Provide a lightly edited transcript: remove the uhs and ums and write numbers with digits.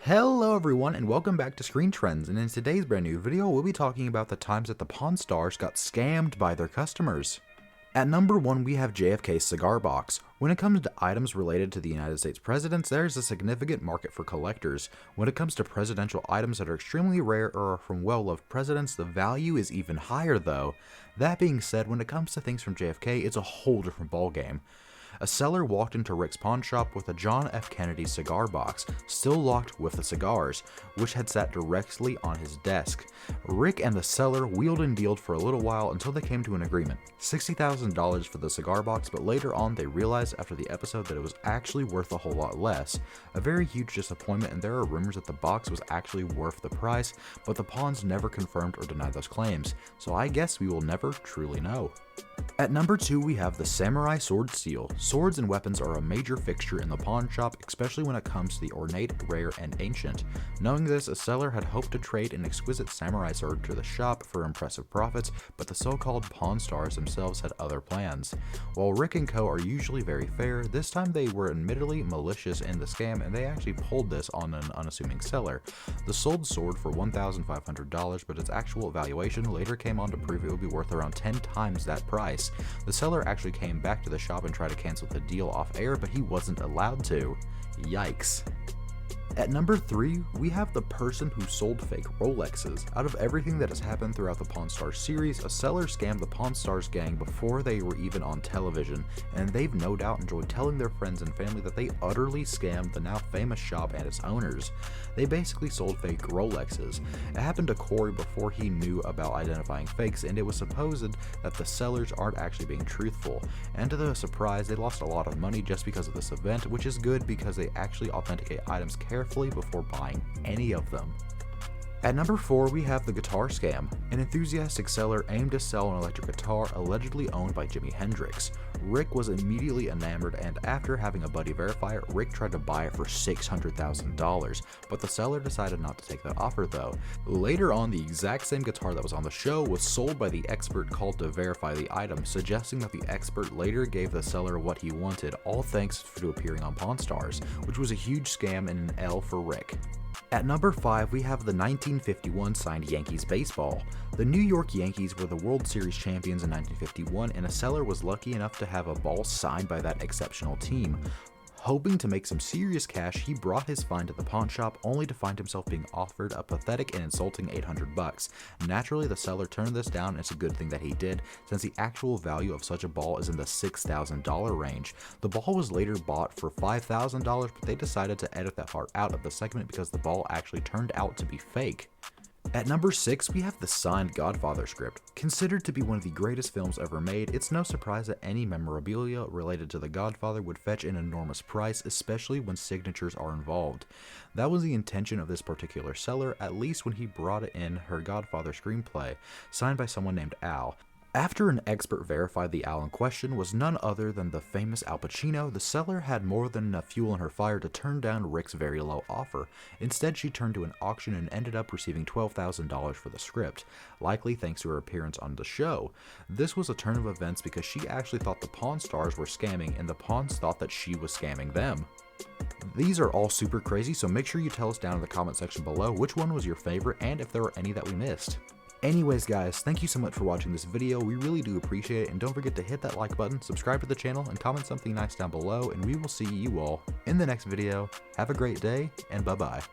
Hello everyone and welcome back to Screen Trends, and in today's brand new video we'll be talking about the times that the Pawn Stars got scammed by their customers. At number 1 we have JFK's cigar box. When it comes to items related to the United States presidents, there is a significant market for collectors. When it comes to presidential items that are extremely rare or are from well-loved presidents, the value is even higher though. That being said, when it comes to things from JFK, it's a whole different ballgame. A seller walked into Rick's pawn shop with a John F. Kennedy cigar box, still locked with the cigars, which had sat directly on his desk. Rick and the seller wheeled and dealed for a little while until they came to an agreement. $60,000 for the cigar box, but later on they realized after the episode that it was actually worth a whole lot less. A very huge disappointment, and there are rumors that the box was actually worth the price, but the pawns never confirmed or denied those claims, so I guess we will never truly know. At number 2 we have the Samurai Sword Seal. Swords and weapons are a major fixture in the pawn shop, especially when it comes to the ornate, rare, and ancient. Knowing this, a seller had hoped to trade an exquisite samurai sword to the shop for impressive profits, but the so-called Pawn Stars themselves had other plans. While Rick and Co. are usually very fair, this time they were admittedly malicious in the scam, and they actually pulled this on an unassuming seller. The sold sword for $1,500, but its actual valuation later came on to prove it would be worth around 10 times that price. The seller actually came back to the shop and tried to cancel the deal off air, but he wasn't allowed to. Yikes. At number 3, we have the person who sold fake Rolexes. Out of everything that has happened throughout the Pawn Stars series, a seller scammed the Pawn Stars gang before they were even on television, and they've no doubt enjoyed telling their friends and family that they utterly scammed the now famous shop and its owners. They basically sold fake Rolexes. It happened to Corey before he knew about identifying fakes, and it was supposed that the sellers aren't actually being truthful. And to their surprise, they lost a lot of money just because of this event, which is good because they actually authenticate items carefully before buying any of them. At number 4 we have the guitar scam. An enthusiastic seller aimed to sell an electric guitar allegedly owned by Jimi Hendrix. Rick was immediately enamored, and after having a buddy verify it, Rick tried to buy it for $600,000, but the seller decided not to take that offer though. Later on, the exact same guitar that was on the show was sold by the expert called to verify the item, suggesting that the expert later gave the seller what he wanted, all thanks to appearing on Pawn Stars, which was a huge scam and an L for Rick. At number 5 we have the 1951 signed Yankees baseball. The New York Yankees were the World Series champions in 1951, and a seller was lucky enough to have a ball signed by that exceptional team. Hoping to make some serious cash, he brought his find to the pawn shop only to find himself being offered a pathetic and insulting $800. Naturally, the seller turned this down, and it's a good thing that he did, since the actual value of such a ball is in the $6,000 range. The ball was later bought for $5,000, but they decided to edit that part out of the segment because the ball actually turned out to be fake. At number 6 we have the signed Godfather script. Considered to be one of the greatest films ever made, it's no surprise that any memorabilia related to The Godfather would fetch an enormous price, especially when signatures are involved. That was the intention of this particular seller, at least when he brought in her Godfather screenplay, signed by someone named Al. After an expert verified the Al in question was none other than the famous Al Pacino, the seller had more than enough fuel in her fire to turn down Rick's very low offer. Instead, she turned to an auction and ended up receiving $12,000 for the script, likely thanks to her appearance on the show. This was a turn of events because she actually thought the Pawn Stars were scamming, and the pawns thought that she was scamming them. These are all super crazy, so make sure you tell us down in the comment section below which one was your favorite and if there were any that we missed. Anyways guys, thank you so much for watching this video, we really do appreciate it, and don't forget to hit that like button, subscribe to the channel, and comment something nice down below, and we will see you all in the next video. Have a great day, and bye bye.